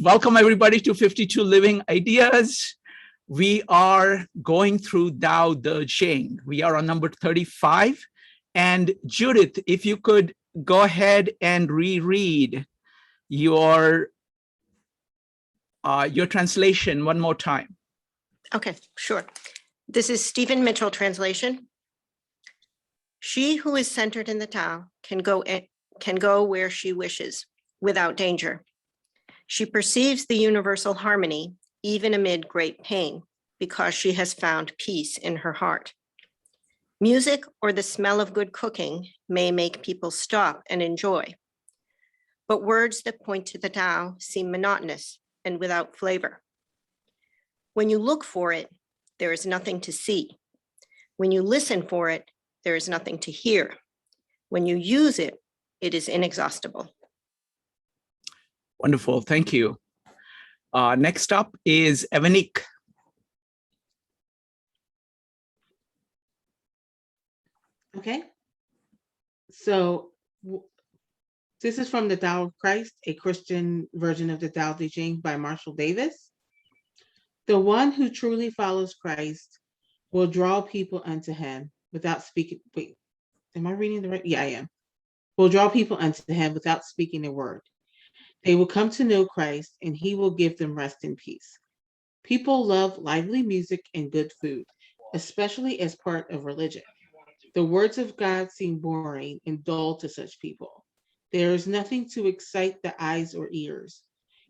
Welcome everybody to 52 Living Ideas. We are going through Dao De Jing. We are on number 35. And Judith, if you could go ahead and reread your translation one more time. Okay, sure. This is Stephen Mitchell translation. She who is centered in the Tao can go where she wishes without danger. She perceives the universal harmony even amid great pain because she has found peace in her heart. Music or the smell of good cooking may make people stop and enjoy, but words that point to the Tao seem monotonous and without flavor. When you look for it, there is nothing to see. When you listen for it, there is nothing to hear. When you use it, it is inexhaustible. Wonderful, thank you. Next up is Evanik. Okay, so this is from the Tao of Christ, a Christian version of the Dao De Jing by Marshall Davis. The one who truly follows Christ will draw people unto him without speaking. Wait, am I reading the right? Yeah, I am. Will draw people unto him without speaking a word. They will come to know Christ and he will give them rest and peace. People love lively music and good food, especially as part of religion. The words of God seem boring and dull to such people. There is nothing to excite the eyes or ears.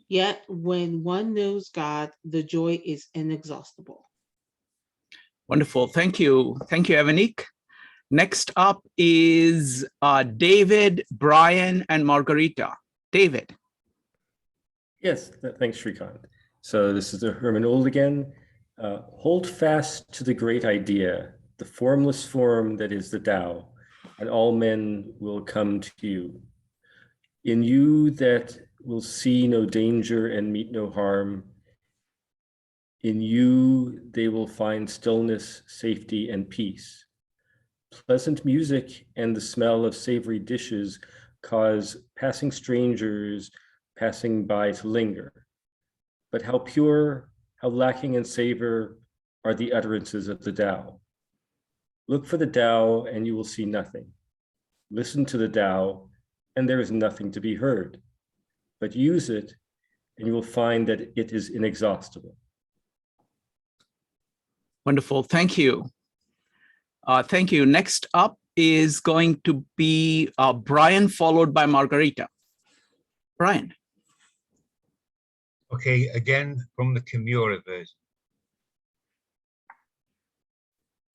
Yet when one knows God, the joy is inexhaustible. Wonderful, thank you. Thank you, Evanik. Next up is David, Brian, and Margarita. David. Yes, thanks, Shrikant. So this is the Herman Old again. Hold fast to the great idea, the formless form that is the Tao, and all men will come to you. In you that will see no danger and meet no harm. In you they will find stillness, safety, and peace. Pleasant music and the smell of savory dishes cause passing strangers passing by to linger. But how pure, how lacking in savor are the utterances of the Tao. Look for the Tao and you will see nothing. Listen to the Tao and there is nothing to be heard. But use it and you will find that it is inexhaustible. Wonderful, thank you. Thank you. Next up is going to be Brian, followed by Margarita. Brian. Okay, again from the Kimura version.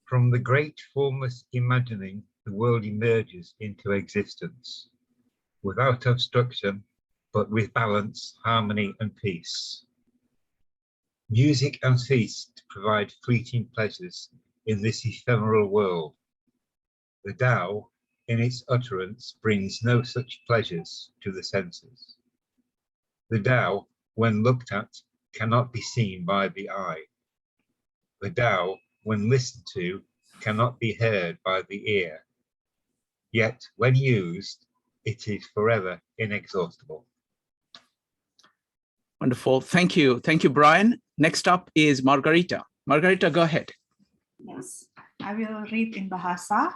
From the great formless imagining, the world emerges into existence, without obstruction, but with balance, harmony, and peace. Music and feast provide fleeting pleasures in this ephemeral world. The Tao, in its utterance, brings no such pleasures to the senses. The Tao, when looked at, cannot be seen by the eye. The Tao, when listened to, cannot be heard by the ear. Yet, when used, it is forever inexhaustible. Wonderful. Thank you. Thank you, Brian. Next up is Margarita. Margarita, go ahead. Yes, I will read in Bahasa.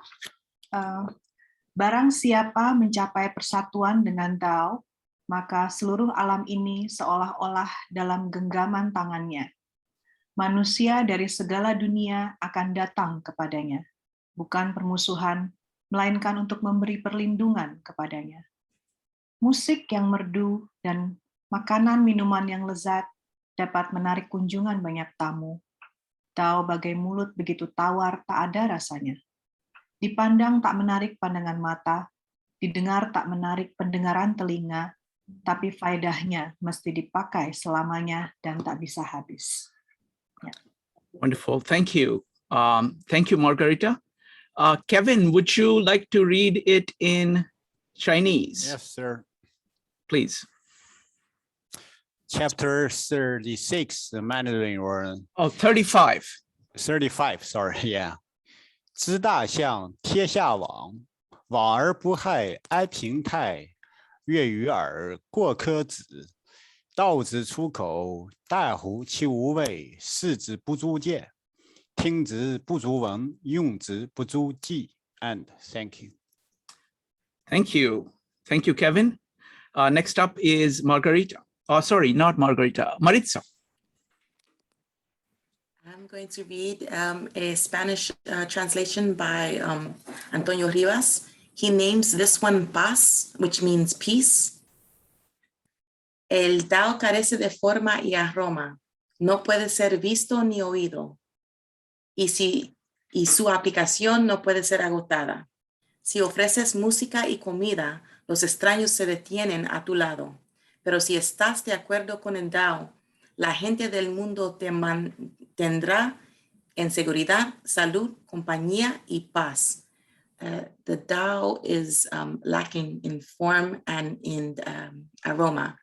Barang siapa mencapai persatuan dengan Tao, maka seluruh alam ini seolah-olah dalam genggaman tangannya. Manusia dari segala dunia akan datang kepadanya, bukan permusuhan, melainkan untuk memberi perlindungan kepadanya. Musik yang merdu dan makanan minuman yang lezat dapat menarik kunjungan banyak tamu. Tao bagai mulut begitu tawar tak ada rasanya. Dipandang tak menarik pandangan mata, didengar tak menarik pendengaran telinga, tapi faedahnya mesti dipakai selamanya dan tak bisa habis. Yeah. Wonderful, thank you. Thank you, Margarita. Kevin, would you like to read it in Chinese? Yes, sir. Please. Chapter 36, the Mandarin or 35. 35, sorry, yeah. 知大象，天下往，往而不害，安平泰。悦于耳，过柯子。道之出口，大乎其无味；视之不足见，听之不足闻，用之不足记。And thank you. Thank you. Thank you, Kevin. Next up is Margarita. Oh, sorry, not Margarita. Maritza. I'm going to read a Spanish translation by Antonio Rivas. He names this one Paz, which means peace. El Tao carece de forma y aroma. No puede ser visto ni oído. Y su aplicación no puede ser agotada. Si ofreces música y comida, los extraños se detienen a tu lado. Pero si estás de acuerdo con el Tao, la gente del mundo te mantendrá en seguridad, salud, compañía y paz. The Tao is lacking in form and in aroma.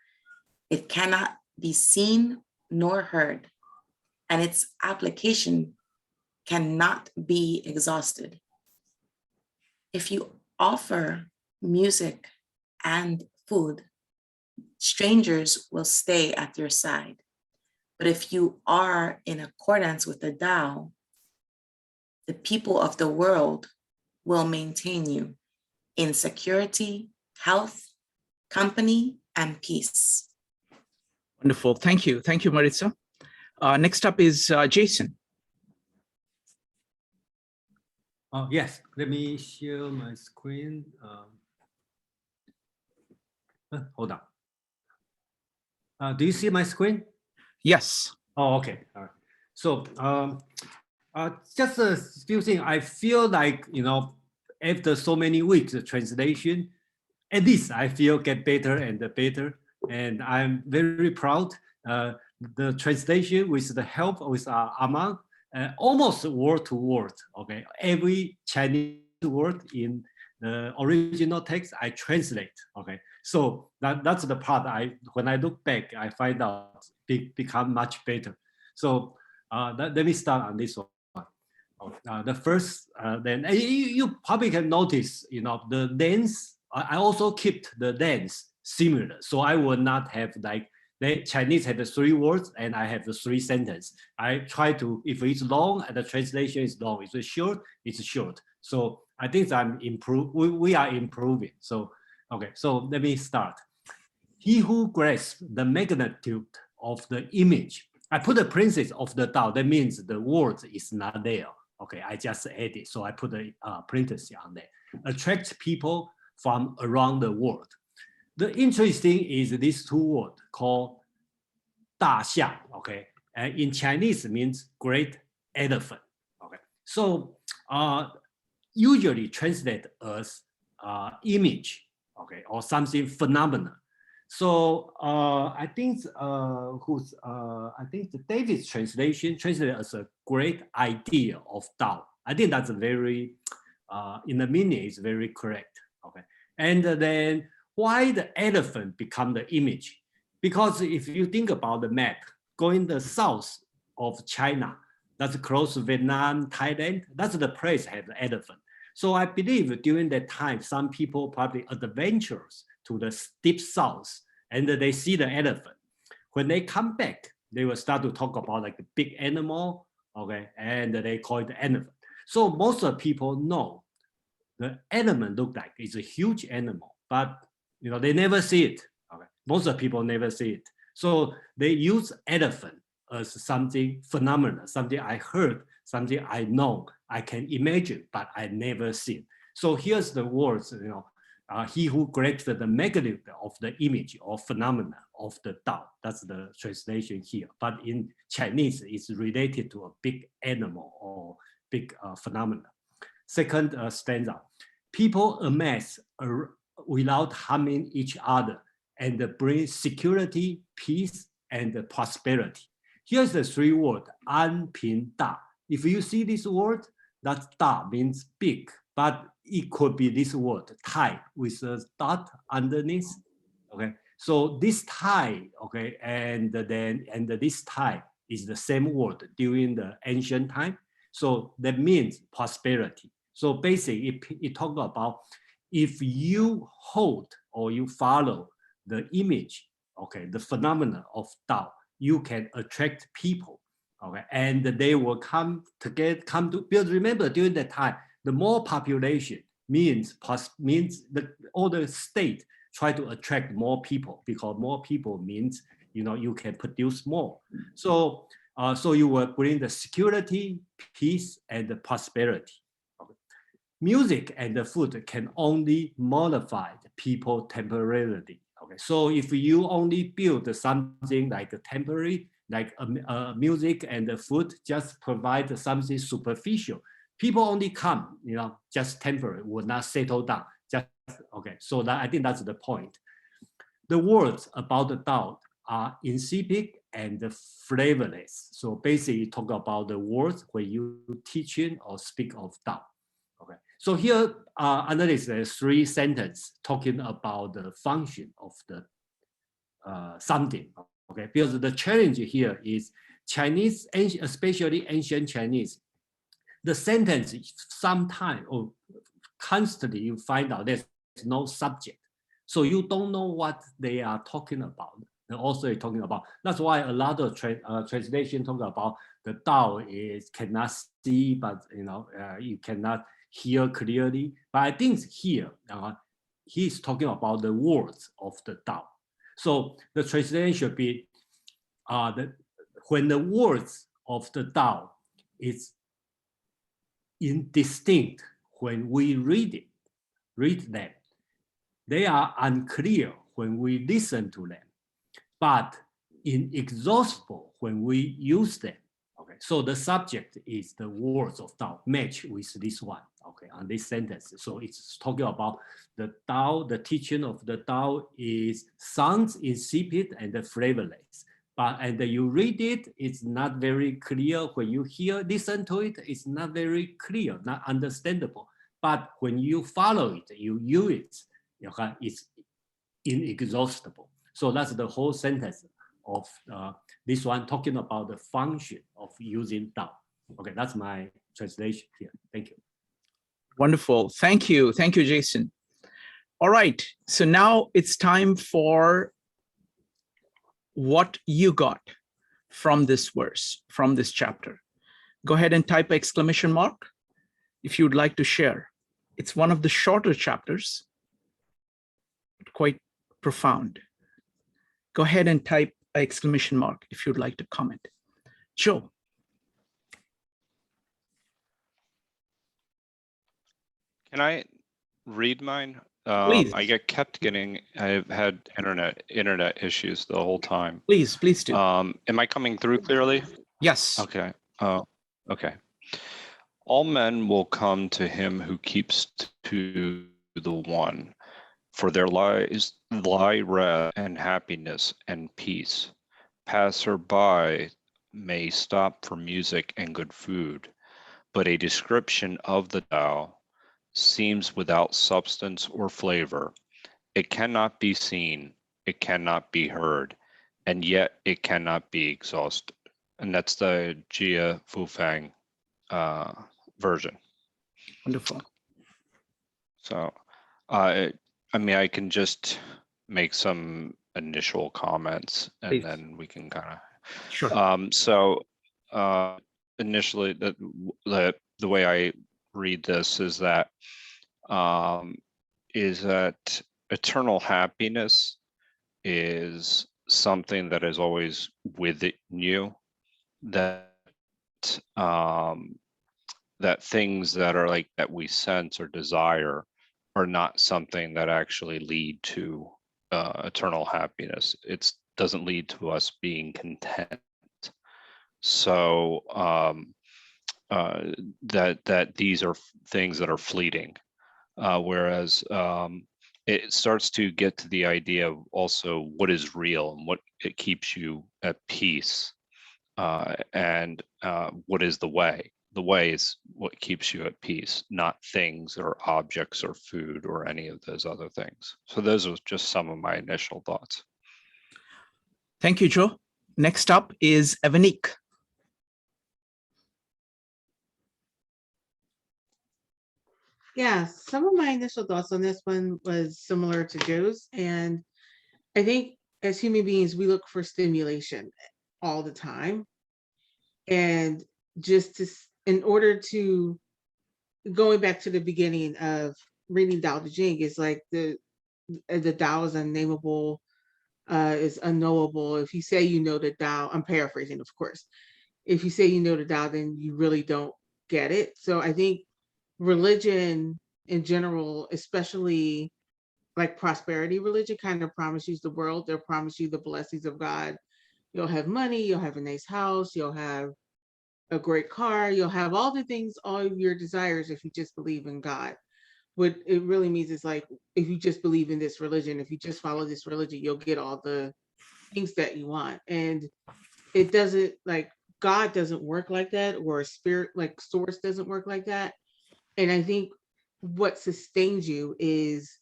It cannot be seen nor heard, and its application cannot be exhausted. If you offer music and food, strangers will stay at your side. But if you are in accordance with the Tao, the people of the world will maintain you in security, health, company, and peace. Wonderful. Thank you. Thank you, Maritza. Next up is Jason. Oh, yes, let me share my screen. Hold on. Do you see my screen? Yes. Oh, okay. All right. So just a few things. I feel like, after so many weeks of translation, at least I feel get better and better. And I'm very proud. The translation with the help with Aman, almost word to word. Okay, every Chinese word in the original text I translate. Okay, so that's the part when I look back, I find out become much better. So let me start on this one. The first, then you probably can notice, the length. I also keep the length similar, so I will not have like the Chinese have the 3 words and I have the 3 sentences. I try to, if it's long and the translation is long, if it's short, it's short. So I think we are improving. So, okay, so let me start. He who grasps the magnitude of the image. I put the princess of the Tao, that means the word is not there. Okay, I just added, so I put the parenthesis on there. Attracts people from around the world. The interesting is these 2 words called 大象, okay? And in Chinese it means great elephant, okay? So usually translate as image, okay, or something phenomenal. So I think David's translation translated as a great idea of Tao. I think that's very, in the meaning is very correct, okay? And then why the elephant become the image? Because if you think about the map, going the south of China, that's close to Vietnam, Thailand, that's the place have the elephant. So I believe during that time, some people probably adventures to the deep south and they see the elephant. When they come back, they will start to talk about like a big animal, okay, and they call it the elephant. So most of the people know the elephant look like it's a huge animal, but they never see it. Okay? Most of the people never see it. So they use elephant as something phenomenal, something I heard, something I know, I can imagine, but I never see it. So here's the words, he who grasps the magnitude of the image or phenomena of the Tao. That's the translation here. But in Chinese, it's related to a big animal or big phenomena. Second stanza, people amass without harming each other and bring security, peace, and prosperity. Here's the 3 words, an, ping, da. If you see this word, that da means big, but it could be this word, tai, with a dot underneath. Okay, so this tai, okay, and this tai is the same word during the ancient time. So that means prosperity. So basically, it talks about if you hold or you follow the image okay, the phenomena of Dao, you can attract people, okay, and they will come to because remember during that time, the more population means the older state try to attract more people, because more people means, you know, you can produce more. So, so you will bring the security, peace, and the prosperity. Okay. Music and the food can only modify the people temporarily. Okay, so if you only build something like a temporary, like music and the food just provide something superficial, people only come, you know, just temporary, will not settle down. Just okay. So that, I think that's the point. The words about the Tao are insipid and flavorless. So basically, talk about the words when you teaching or speak of Tao. Okay. So here, under this, there's 3 sentences talking about the function of the something. Okay, because the challenge here is Chinese, especially ancient Chinese. The sentence sometimes or constantly you find out there's no subject, so you don't know what they are talking about. And also talking about, that's why a lot of translation talk about the Tao is cannot see, but you know you cannot hear clearly. But I think here he's talking about the words of the Tao. So the translation should be when the words of the Tao is indistinct when we read them. They are unclear when we listen to them, but inexhaustible when we use them. Okay, so the subject is the words of Tao match with this one. Okay, on this sentence. So it's talking about the Tao, the teaching of the Tao is sounds insipid and flavorless. And you read it, it's not very clear. When you listen to it, it's not very clear, not understandable. But when you follow it, you use it, okay, it's inexhaustible. So that's the whole sentence of this one, talking about the function of using Tao. Okay, that's my translation here. Thank you. Wonderful. Thank you. Thank you, Jason. All right. So now it's time for what you got from this verse, from this chapter. Go ahead and type exclamation mark if you'd like to share. It's one of the shorter chapters, quite profound. Go ahead and type exclamation mark if you'd like to comment. Joe. Can I read mine? Please. I've had internet issues the whole time. Please do. Am I coming through clearly? Yes. Okay. Okay. All men will come to him who keeps to the one, for their lives lie rest and happiness and peace. Passer-by may stop for music and good food, but a description of the Tao seems without substance or flavor. It cannot be seen, it cannot be heard, and yet it cannot be exhausted. And that's the Jia Fufang version. Wonderful. So, I mean, I can just make some initial comments and Please. then we can kind of. Sure. So, initially, the way I read this is that eternal happiness is something that is always within you, that that things that are like that we sense or desire are not something that actually lead to eternal happiness. It doesn't lead to us being content. So that these are things that are fleeting, whereas it starts to get to the idea of also what is real and what it keeps you at peace, and what is the way. The way is what keeps you at peace, not things or objects or food or any of those other things. So those are just some of my initial thoughts. Thank you, Joe. Next up is Evanik. Yeah, some of my initial thoughts on this one was similar to Joe's, and I think as human beings, we look for stimulation all the time. And just to, in order to, going back to the beginning of reading Dao De Jing, is like the Dao is unnameable, is unknowable. If you say you know the Dao, I'm paraphrasing, of course. If you say you know the Dao, then you really don't get it. So I think religion in general, especially like prosperity religion, kind of promise you the world. They'll promise you the blessings of God. You'll have money, you'll have a nice house, you'll have a great car, you'll have all the things, all of your desires if you just believe in God. What it really means is like, if you just believe in this religion, if you just follow this religion, you'll get all the things that you want. And it doesn't, like, God doesn't work like that, or a spirit like source doesn't work like that. And I think what sustains you is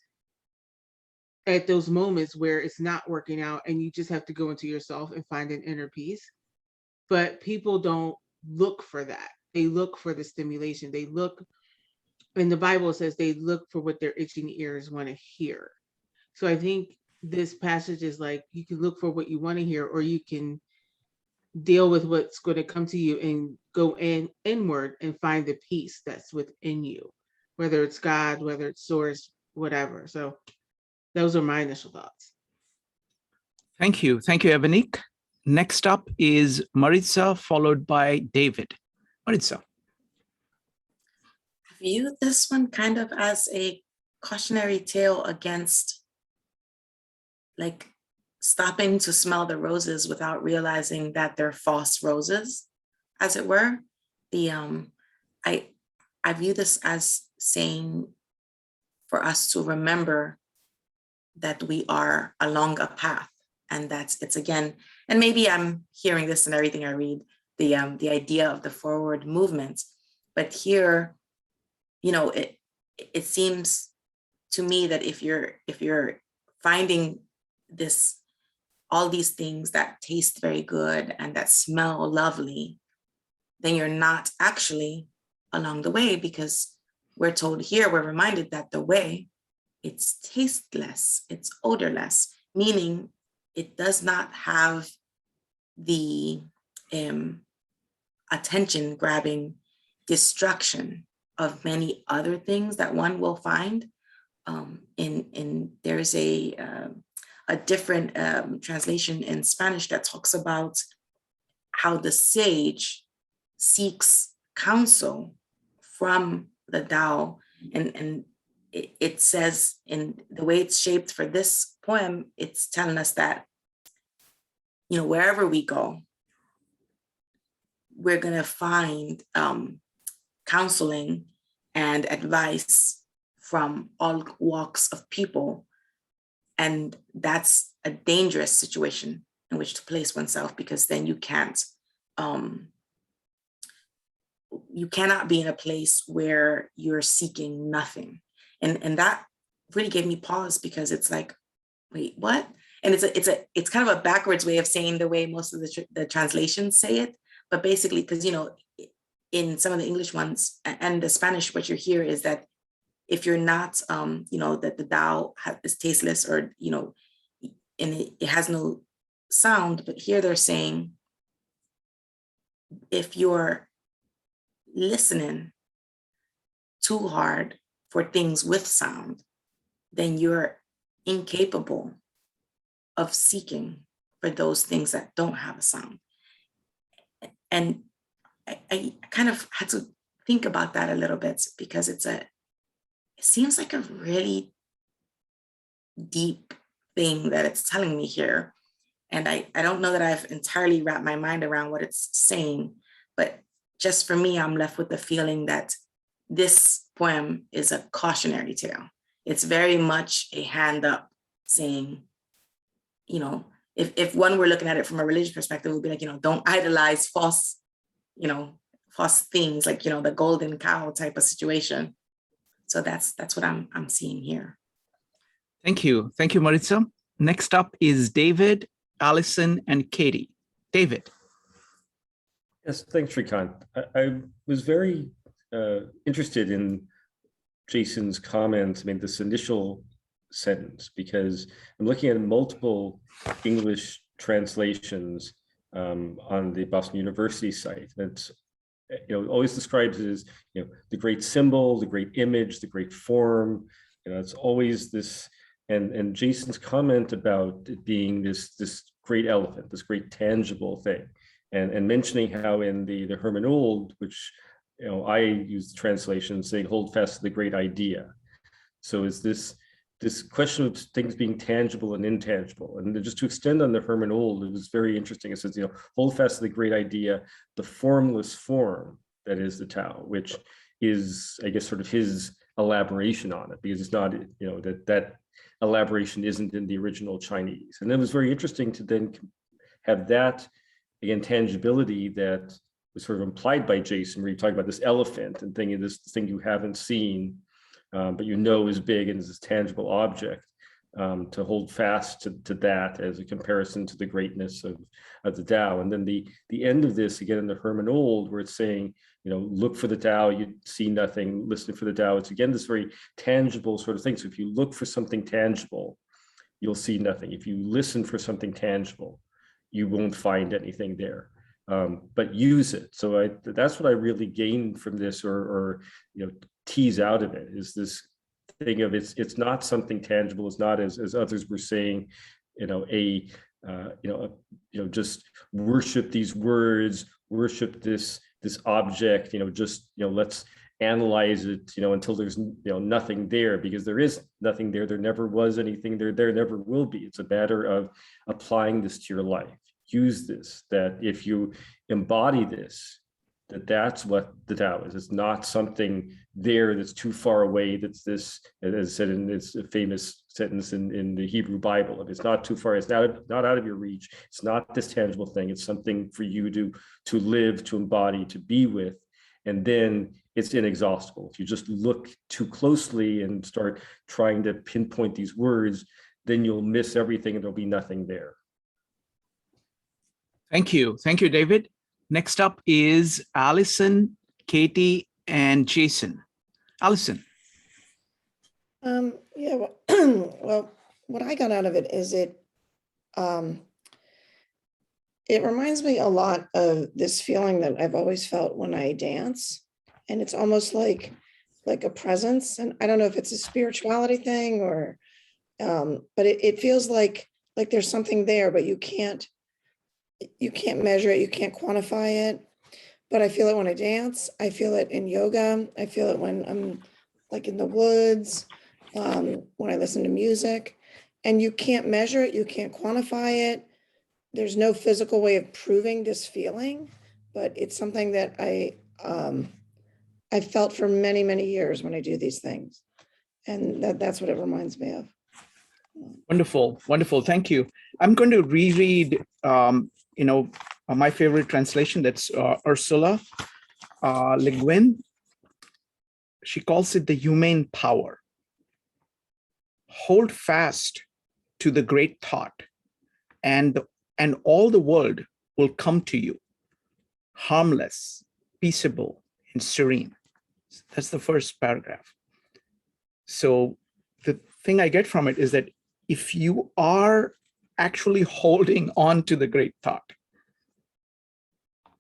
at those moments where it's not working out and you just have to go into yourself and find an inner peace. But people don't look for that. They look for the stimulation. They look, and the Bible says they look for what their itching ears want to hear. So I think this passage is like, you can look for what you want to hear, or you can deal with what's going to come to you and go inward and find the peace that's within you, whether it's God, whether it's source, whatever. So those are my initial thoughts. Thank you. Thank you, Evanik. Next up is Maritza, followed by David. Maritza. I view this one kind of as a cautionary tale against like stopping to smell the roses without realizing that they're false roses, as it were. I view this as saying for us to remember that we are along a path, and it's again, and maybe I'm hearing this in everything I read, the idea of the forward movement, but here, you know, it seems to me that if you're finding all these things that taste very good and that smell lovely, then you're not actually along the way, because we're told here, we're reminded that the way, it's tasteless, it's odorless, meaning it does not have the attention grabbing destruction of many other things that one will find. There's a different translation in Spanish that talks about how the sage seeks counsel from the Tao, and it says, in the way it's shaped for this poem, it's telling us that, you know, wherever we go, we're going to find counseling and advice from all walks of people. And that's a dangerous situation in which to place oneself, because then you cannot be in a place where you're seeking nothing. And that really gave me pause, because it's like, wait, what? And it's kind of a backwards way of saying the way most of the translations say it. But basically, because, you know, in some of the English ones and the Spanish, what you hear is that if you're not, you know, that the Tao is tasteless, or, you know, and it has no sound, but here they're saying, if you're listening too hard for things with sound, then you're incapable of seeking for those things that don't have a sound. And I kind of had to think about that a little bit, because it seems like a really deep thing that it's telling me here. And I don't know that I've entirely wrapped my mind around what it's saying, but just for me, I'm left with the feeling that this poem is a cautionary tale. It's very much a hand up saying, you know, if one were looking at it from a religious perspective, it would be like, you know, don't idolize false things, like, you know, the golden cow type of situation. So that's what I'm seeing here. Thank you. Thank you, Maritza. Next up is David, Allison, and Katie. David. Yes, thanks, Shrikant. I was very interested in Jason's comments. I mean, this initial sentence, because I'm looking at multiple English translations on the Boston University site. That's, always describes it as, the great symbol, the great image, the great form. It's always this, and Jason's comment about it being this great elephant, this great tangible thing, and mentioning how in the Herman Old, which I use the translation saying hold fast to the great idea. So is this question of things being tangible and intangible, and just to extend on the Herman Old, it was very interesting. It says, hold fast to the great idea, the formless form that is the Tao, which is, I guess, sort of his elaboration on it, because it's not, that elaboration isn't in the original Chinese. And it was very interesting to then have that, again, tangibility that was sort of implied by Jason, where you talk about this elephant and thinking this thing you haven't seen, but is big and is this tangible object, to hold fast to that as a comparison to the greatness of the Tao. And then the end of this, again, in the Herman Old, where it's saying, look for the Tao, you see nothing, listen for the Tao. It's, again, this very tangible sort of thing. So if you look for something tangible, you'll see nothing. If you listen for something tangible, you won't find anything there. But use it. So that's what I really gained from this, or tease out of it, is this thing of it's not something tangible. It's not, as others were saying, just worship these words, worship this object, let's analyze it, until there's nothing there, because there is nothing there. There never was anything there. There never will be. It's a matter of applying this to your life. Use this, that if you embody this, that's what the Tao is. It's not something there that's too far away. That's this, as said in this famous sentence in the Hebrew Bible, if it's not too far, it's not out of your reach. It's not this tangible thing. It's something for you to live, to embody, to be with, and then it's inexhaustible. If you just look too closely and start trying to pinpoint these words, then you'll miss everything and there'll be nothing there. Thank you, David. Next up is Allison, Katie, and Jason. Allison. Yeah, well, what I got out of it is it reminds me a lot of this feeling that I've always felt when I dance, and it's almost like a presence. And I don't know if it's a spirituality thing or, but it feels like there's something there, but you can't measure it, you can't quantify it. But I feel it when I dance. I feel it in yoga. I feel it when I'm like in the woods, when I listen to music. And you can't measure it, you can't quantify it. There's no physical way of proving this feeling, but it's something that I felt for many, many years when I do these things. And that's what it reminds me of. Wonderful, wonderful. Thank you. I'm going to reread, my favorite translation. That's Ursula Le Guin. She calls it the humane power. Hold fast to the great thought, and all the world will come to you, harmless, peaceable, and serene. That's the first paragraph. So the thing I get from it is that if you are actually holding on to the great thought,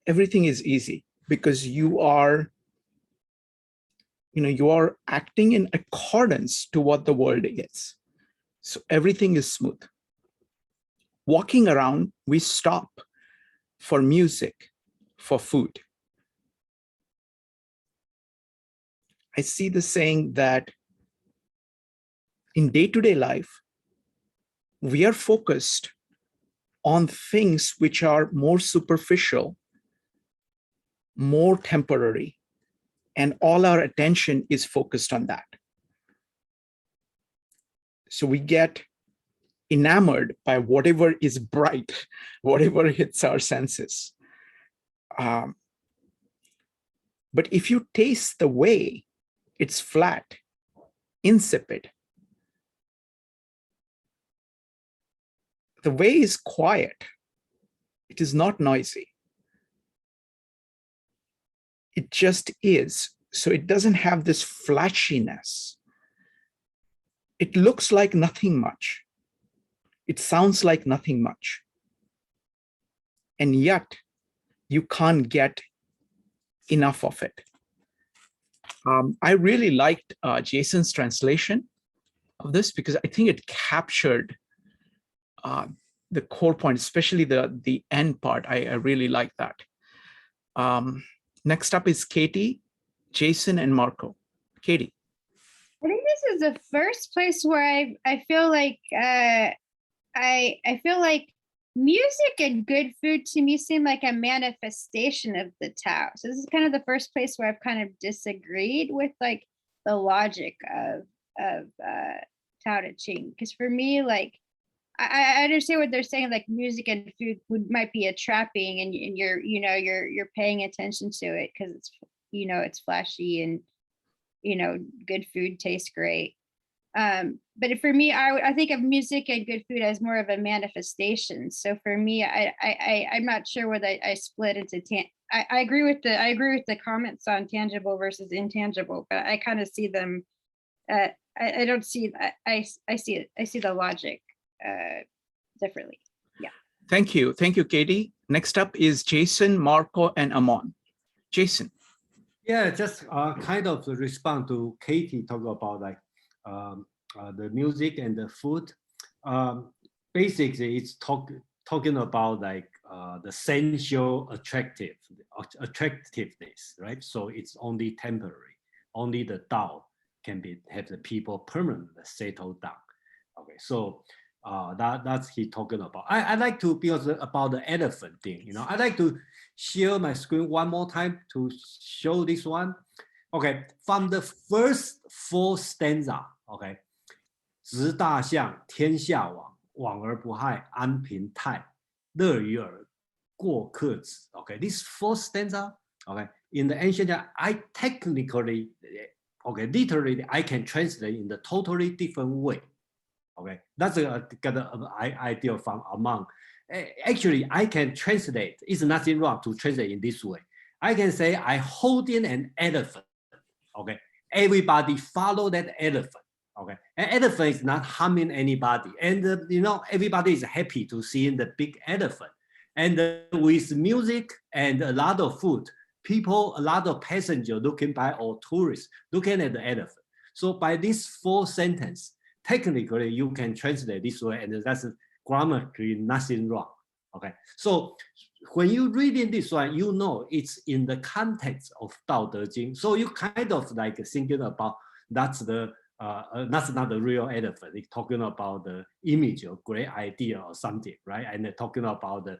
everything is easy, because you are acting in accordance to what the world is. So everything is smooth. Walking around, we stop for music, for food. I see the saying that in day-to-day life, we are focused on things which are more superficial, more temporary, and all our attention is focused on that. So we get enamored by whatever is bright, whatever hits our senses. But if you taste the way, it's flat, insipid. The way is quiet. It is not noisy. It just is. So it doesn't have this flashiness. It looks like nothing much. It sounds like nothing much. And yet you can't get enough of it. I really liked Jason's translation of this because I think it captured the core point, especially the end part. I really like that. Next up is Katie, Jason, and Marco. Katie. I think this is the first place where I feel like I feel like music and good food to me seem like a manifestation of the Tao. So this is kind of the first place where I've kind of disagreed with like the logic of Dao De Jing. Because for me, like I understand what they're saying, like music and food might be a trapping, and you're you're paying attention to it because it's it's flashy and good food tastes great. But for me, I think of music and good food as more of a manifestation. So for me, I'm not sure whether I split into I agree with the comments on tangible versus intangible, but I kind of see them. I don't see that. I see the logic differently. Yeah. Thank you, Katie. Next up is Jason, Marco, and Amon. Jason. Yeah, just kind of respond to Katie talking about like the music and the food. Basically, it's talking about like the sensual attractiveness, right? So it's only temporary. Only the Dao can have the people permanently settled down. Okay, so that's he talking about. I like to because about the elephant thing. I like to share my screen one more time to show this one. Okay, from the first 4 stanza. Okay. 执大象，天下往，往而不害，安平泰，乐于耳，过客止。Okay, this 4 stanza. Okay, in the ancient, I technically, okay, literally, I can translate in the totally different way. Okay, that's got an idea from Among. Actually, I can translate. It's nothing wrong to translate in this way. I can say I holding an elephant. Okay, everybody follow that elephant. Okay, an elephant is not harming anybody, and everybody is happy to see the big elephant. And with music and a lot of food, people, a lot of passengers looking by or tourists looking at the elephant. So by this 4 sentence, technically you can translate this way, and that's grammatically nothing wrong. Okay, so when you reading this one, it's in the context of Dao De Jing. So you kind of like thinking about that's not the real elephant. It's talking about the image or great idea or something, right? And they're talking about the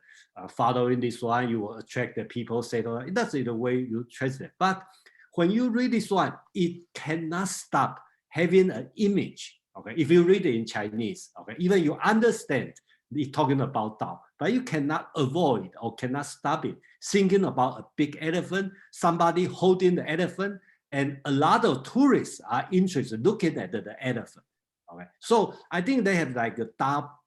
following this one, you will attract the people. That's the way you translate. But when you read this one, it cannot stop having an image. Okay, if you read it in Chinese, okay, even you understand it's talking about Dao, but you cannot avoid or cannot stop it thinking about a big elephant, somebody holding the elephant. And a lot of tourists are interested looking at the elephant. Okay, so I think they have like a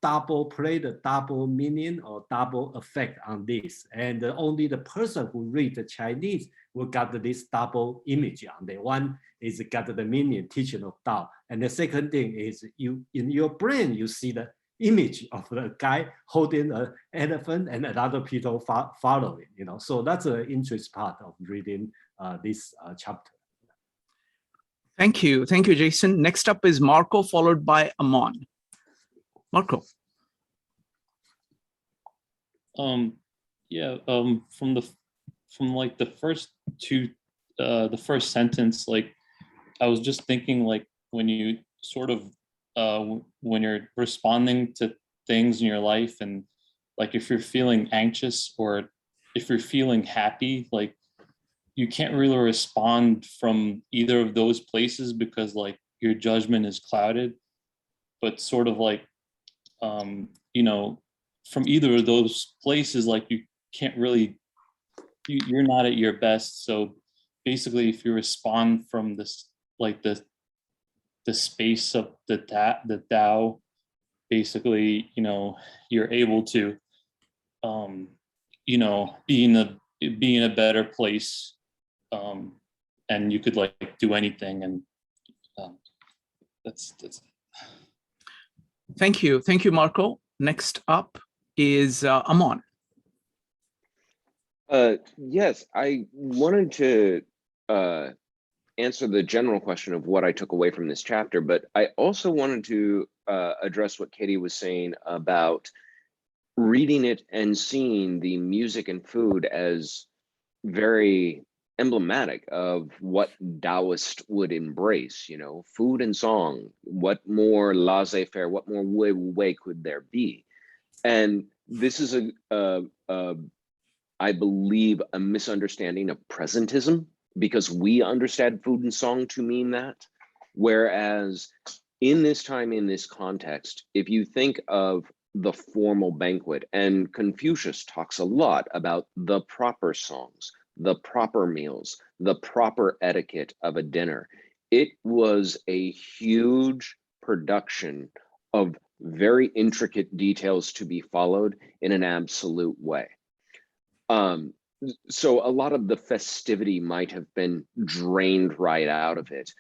double play, the double meaning or double effect on this. And only the person who read the Chinese will get this double image on there. One is got the meaning, teaching of Dao. And the second thing is you in your brain, you see the image of the guy holding an elephant and other people following, So that's an interesting part of reading this chapter. Thank you, Jason. Next up is Marco, followed by Amon. Marco. Yeah. From like the first 2, the first sentence, like I was just thinking, like when you sort of when you're responding to things in your life, and like if you're feeling anxious or if you're feeling happy, like you can't really respond from either of those places because like your judgment is clouded, but sort of like, from either of those places, like you can't really, you're not at your best. So basically if you respond from this, like the space of the Tao, basically, you're able to, be in a better place. And you could like do anything, and that's Thank you. Thank you, Marco. Next up is Amon. Yes, I wanted to answer the general question of what I took away from this chapter, but I also wanted to address what Katie was saying about reading it and seeing the music and food as very emblematic of what Taoist would embrace, you know, food and song. What more laissez-faire, what more way could there be? And this is I believe, a misunderstanding of presentism, because we understand food and song to mean that. Whereas in this time, in this context, if you think of the formal banquet, and Confucius talks a lot about the proper songs, the proper meals, the proper etiquette of a dinner, it was a huge production of very intricate details to be followed in an absolute way. So a lot of the festivity might have been drained right out of it.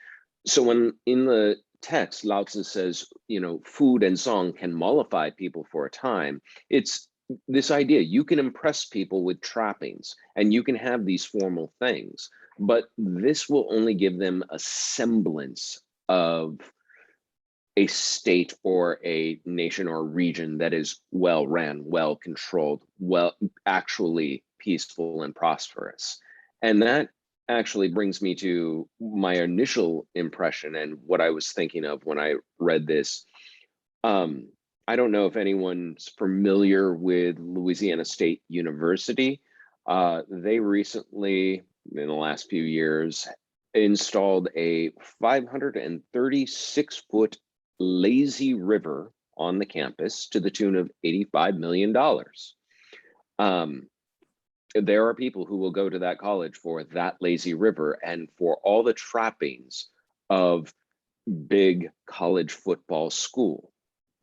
So when in the text, Lao Tzu says, you know, food and song can mollify people for a time, it's this idea, you can impress people with trappings and you can have these formal things, but this will only give them a semblance of a state or a nation or region that is well ran, well controlled, well, actually peaceful and prosperous. And that actually brings me to my initial impression and what I was thinking of when I read this. I don't know if anyone's familiar with Louisiana State University. They recently, in the last few years, installed a 536-foot lazy river on the campus to the tune of $85 million. There are people who will go to that college for that lazy river and for all the trappings of big college football school.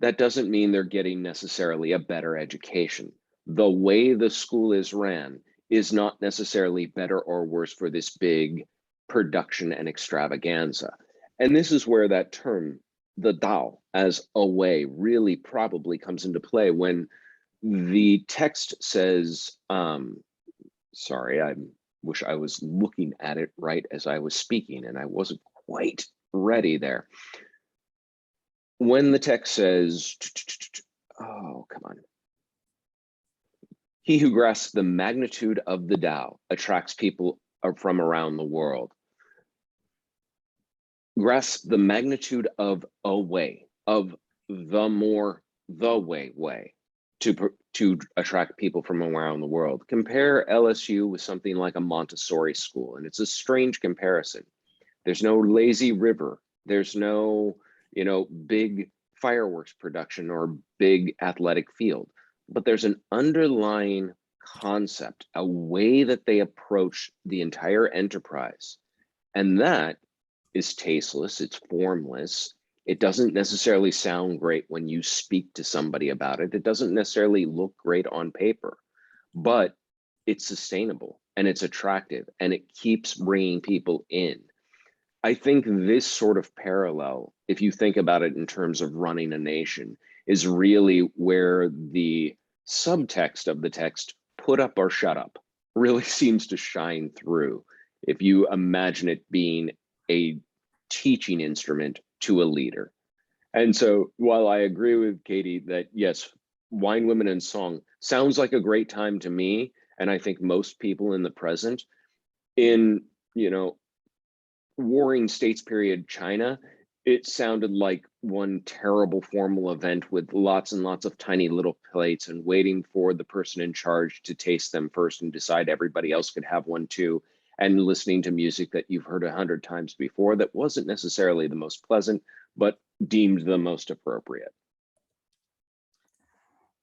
That doesn't mean they're getting necessarily a better education. The way the school is ran is not necessarily better or worse for this big production and extravaganza. And this is where that term, the Dao as a way, really probably comes into play when the text says, sorry, I wish I was looking at it right as I was speaking and I wasn't quite ready there. When the text says, oh, come on. He who grasps the magnitude of the Tao attracts people from around the world. Grasp the magnitude of a way, of the way to attract people from around the world. Compare LSU with something like a Montessori school, and it's a strange comparison. There's no lazy river. There's no, you know, big fireworks production or big athletic field, but there's an underlying concept, a way that they approach the entire enterprise. And that is tasteless, it's formless. It doesn't necessarily sound great when you speak to somebody about it. It doesn't necessarily look great on paper, but it's sustainable and it's attractive and it keeps bringing people in. I think this sort of parallel, if you think about it in terms of running a nation, is really where the subtext of the text, put up or shut up, really seems to shine through. If you imagine it being a teaching instrument to a leader. And so while I agree with Katie that yes, Wine, Women, and Song sounds like a great time to me, and I think most people in the present, in, you know, Warring States period China, it sounded like one terrible formal event with lots and lots of tiny little plates and waiting for the person in charge to taste them first and decide everybody else could have one too, and listening to music that you've heard 100 times before that wasn't necessarily the most pleasant, but deemed the most appropriate.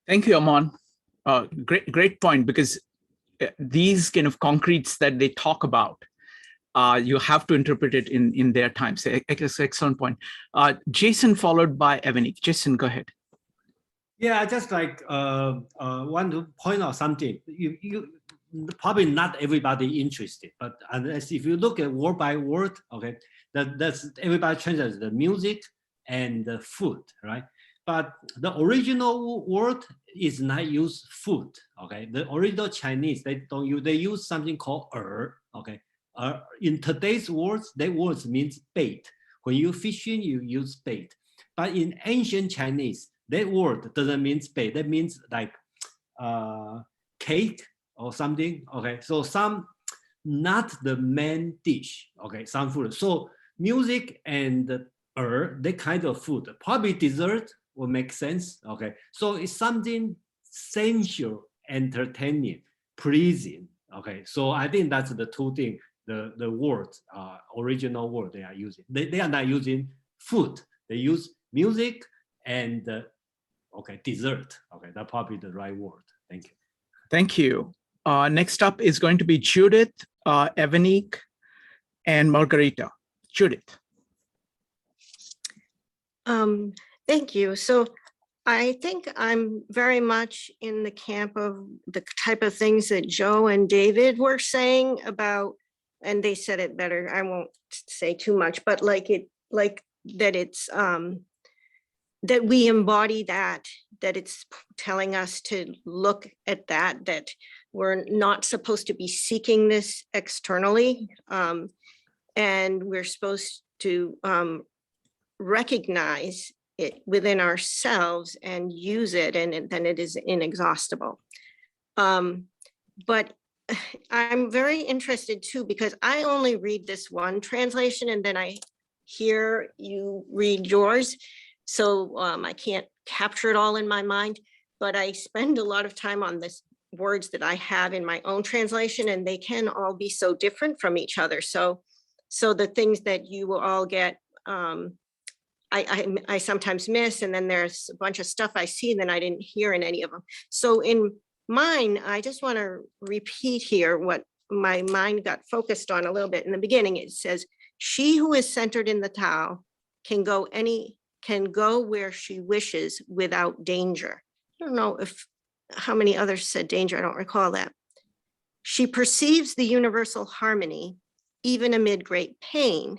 Thank you, Amon. Great point, because these kind of concretes that they talk about, you have to interpret it in their times. Excellent point. Jason, followed by Evanik. Jason, go ahead. Yeah, I just like want to point out something. You probably not everybody interested, but unless if you look at word by word, okay, that's everybody translates the music and the food, right? but the original word is not use food. Okay, the original Chinese they don't use, they use something called okay, in today's words, that words means bait. When you fishing, you use bait. But in ancient Chinese, that word doesn't mean bait. That means like cake or something. Okay, so some not the main dish. Okay, some food. So music and that kind of food, probably dessert will make sense. Okay, so it's something sensual, entertaining, pleasing. Okay, so I think that's the two things. The words, original word they are using. They are not using food. They use music and okay, dessert. Okay, that's probably the right word. Thank you. Thank you. Next up is going to be Judith, Evanique, and Margarita. Judith. Thank you. So I think I'm very much in the camp of the type of things that Joe and David were saying about, and they said it better. I won't say too much, but like that it's that we embody that it's telling us to look at that we're not supposed to be seeking this externally, and we're supposed to recognize it within ourselves and use it, and then it is inexhaustible. But I'm very interested too, because I only read this one translation and then I hear you read yours. So I can't capture it all in my mind, but I spend a lot of time on this words that I have in my own translation, and they can all be so different from each other. So the things that you will all get, I sometimes miss, and then there's a bunch of stuff I see that I didn't hear in any of them. So in mine, I just want to repeat here what my mind got focused on a little bit in the beginning. It says, she who is centered in the Tao can go where she wishes without danger. I don't know how many others said danger, I don't recall that. She perceives the universal harmony even amid great pain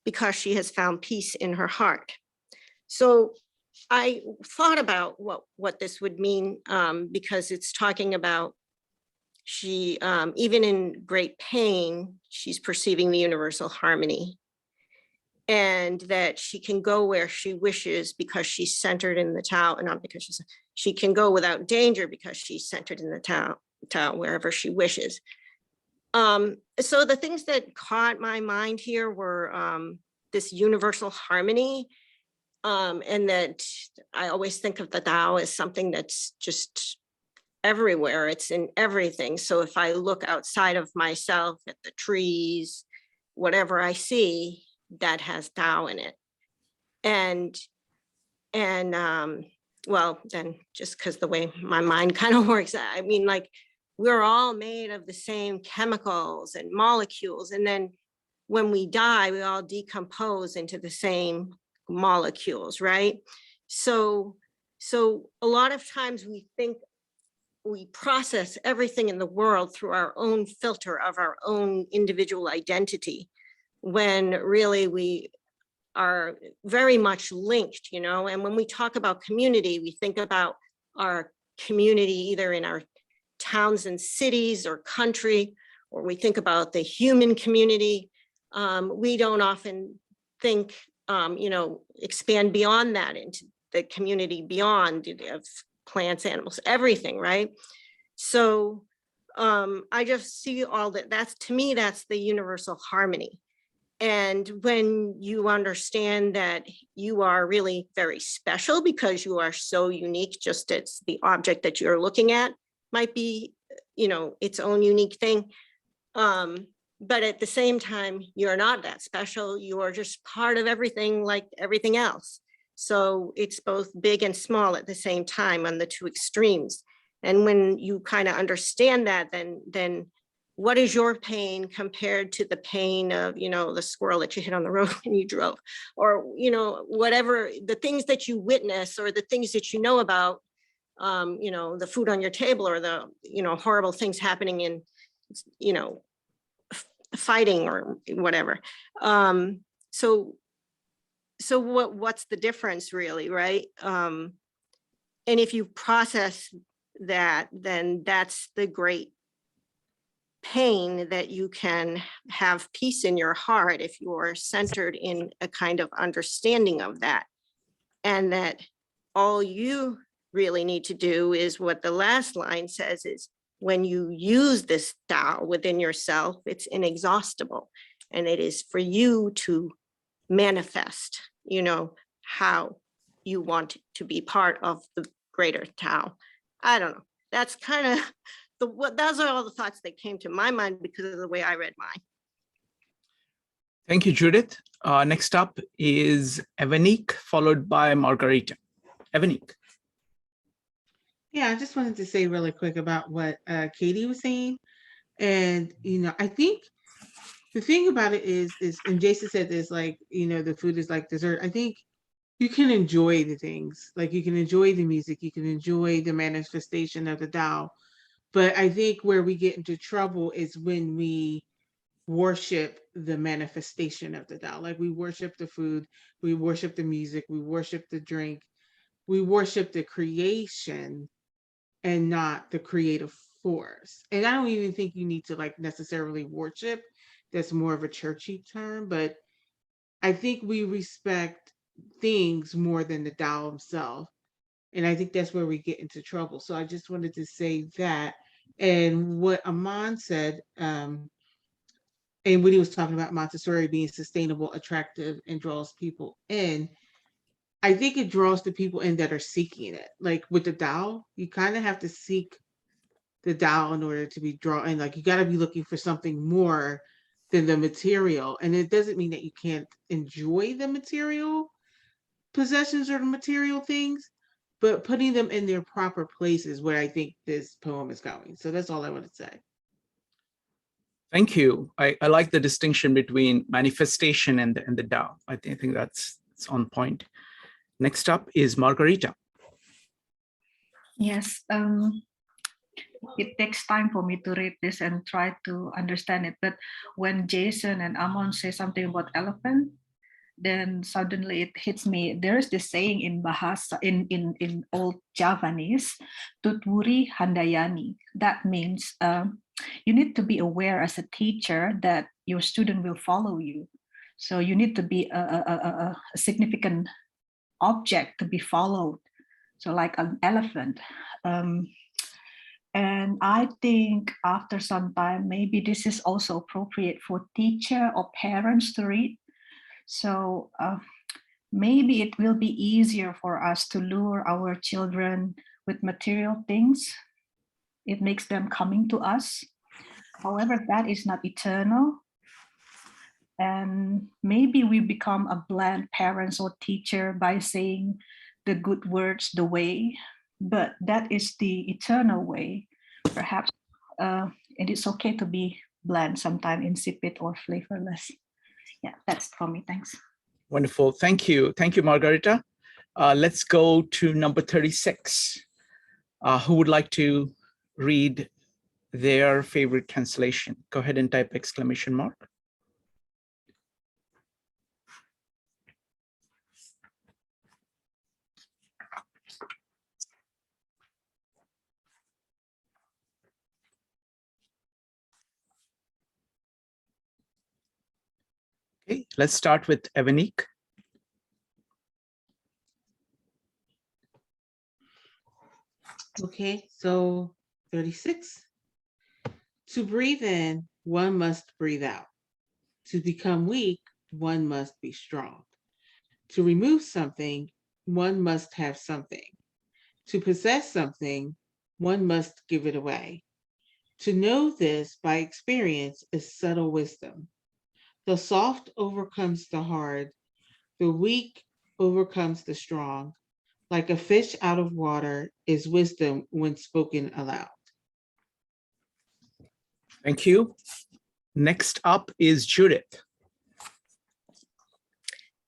because she has found peace in her heart. So I thought about what this would mean, because it's talking about she, even in great pain, she's perceiving the universal harmony, and that she can go where she wishes because she's centered in the Tao, and not because she can go without danger because she's centered in the Tao wherever she wishes. So the things that caught my mind here were this universal harmony, and that I always think of the Tao as something that's just everywhere. It's in everything. So if I look outside of myself at the trees, whatever I see, that has Tao in it. And well, then just because the way my mind kind of works, I mean, like, we're all made of the same chemicals and molecules. And then when we die, we all decompose into the same molecules, right? So a lot of times we think we process everything in the world through our own filter of our own individual identity, when really we are very much linked, you know? And when we talk about community, we think about our community either in our towns and cities or country, or we think about the human community. We don't often think, you know, expand beyond that into the community beyond of plants, animals, everything, right? So I just see all that. That's, to me, that's the universal harmony. And when you understand that you are really very special because you are so unique, just as the object that you're looking at might be, you know, its own unique thing. But at the same time, you're not that special. You are just part of everything, like everything else. So it's both big and small at the same time on the two extremes. And when you kind of understand that, then what is your pain compared to the pain of, you know, the squirrel that you hit on the road when you drove, or, you know, whatever the things that you witness or the things that you know about, you know, the food on your table, or the, you know, horrible things happening in, you know, fighting or whatever. So so what's the difference really, right? And if you process that, then that's the great pain, that you can have peace in your heart if you're centered in a kind of understanding of that. And that all you really need to do is what the last line says is, when you use this Tao within yourself, it's inexhaustible. And it is for you to manifest, you know, how you want to be part of the greater Tao. I don't know. That's kind of those are all the thoughts that came to my mind because of the way I read mine. Thank you, Judith. Next up is Evanique, followed by Margarita. Evanique. Yeah, I just wanted to say really quick about what Katie was saying. And, you know, I think the thing about it is, and Jason said this, like, you know, the food is like dessert. I think you can enjoy the things, like you can enjoy the music, you can enjoy the manifestation of the Tao. But I think where we get into trouble is when we worship the manifestation of the Tao. Like we worship the food, we worship the music, we worship the drink, we worship the creation and not the creative force. And I don't even think you need to like necessarily worship. That's more of a churchy term, but I think we respect things more than the Tao himself. And I think that's where we get into trouble. So I just wanted to say that. And what Aman said, and when he was talking about Montessori being sustainable, attractive, and draws people in, I think it draws the people in that are seeking it. Like with the Tao, you kind of have to seek the Tao in order to be drawn in. Like you got to be looking for something more than the material. And it doesn't mean that you can't enjoy the material possessions or the material things, but putting them in their proper places where I think this poem is going. So that's all I want to say. Thank you. I like the distinction between manifestation and the Tao. I think that's on point. Next up is Margarita. Yes, it takes time for me to read this and try to understand it. But when Jason and Amon say something about elephant, then suddenly it hits me. There is this saying in Bahasa, in old Javanese, Tutwuri Handayani. That means you need to be aware as a teacher that your student will follow you. So you need to be a significant object to be followed. So like an elephant. And I think after some time, maybe this is also appropriate for teacher or parents to read. So maybe it will be easier for us to lure our children with material things. It makes them coming to us. However, that is not eternal. And maybe we become a bland parents or teacher by saying the good words the way, but that is the eternal way. Perhaps it is okay to be bland, sometimes insipid or flavorless. Yeah, that's for me. Thanks. Wonderful. Thank you. Thank you, Margarita. Let's go to number 36. Who would like to read their favorite translation? Go ahead and type exclamation mark. Okay, let's start with Evanique. Okay, so 36. To breathe in, one must breathe out. To become weak, one must be strong. To remove something, one must have something. To possess something, one must give it away. To know this by experience is subtle wisdom. The soft overcomes the hard, the weak overcomes the strong. Like a fish out of water is wisdom when spoken aloud. Thank you. Next up is Judith.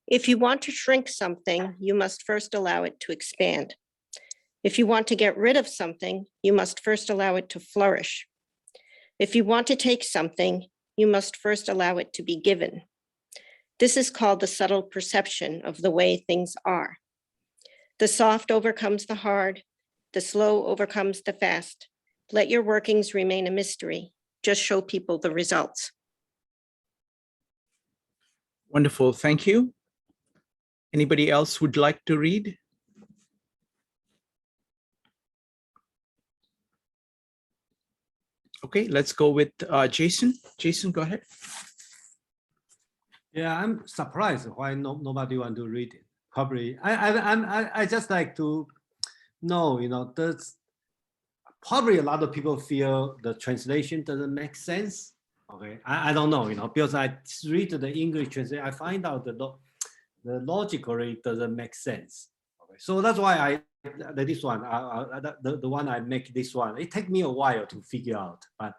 If you want to shrink something, you must first allow it to expand. If you want to get rid of something, you must first allow it to flourish. If you want to take something, you must first allow it to be given. This is called the subtle perception of the way things are. The soft overcomes the hard, the slow overcomes the fast. Let your workings remain a mystery. Just show people the results. Wonderful, thank you. Anybody else would like to read? Okay, let's go with Jason. Jason, go ahead. Yeah, I'm surprised why nobody want to read it. Probably, I just like to know, there's probably a lot of people feel the translation doesn't make sense. Okay, I don't know, because I read the English translation, I find out the logically doesn't make sense. Okay, so that's why this one, the one I make this one, it takes me a while to figure out, but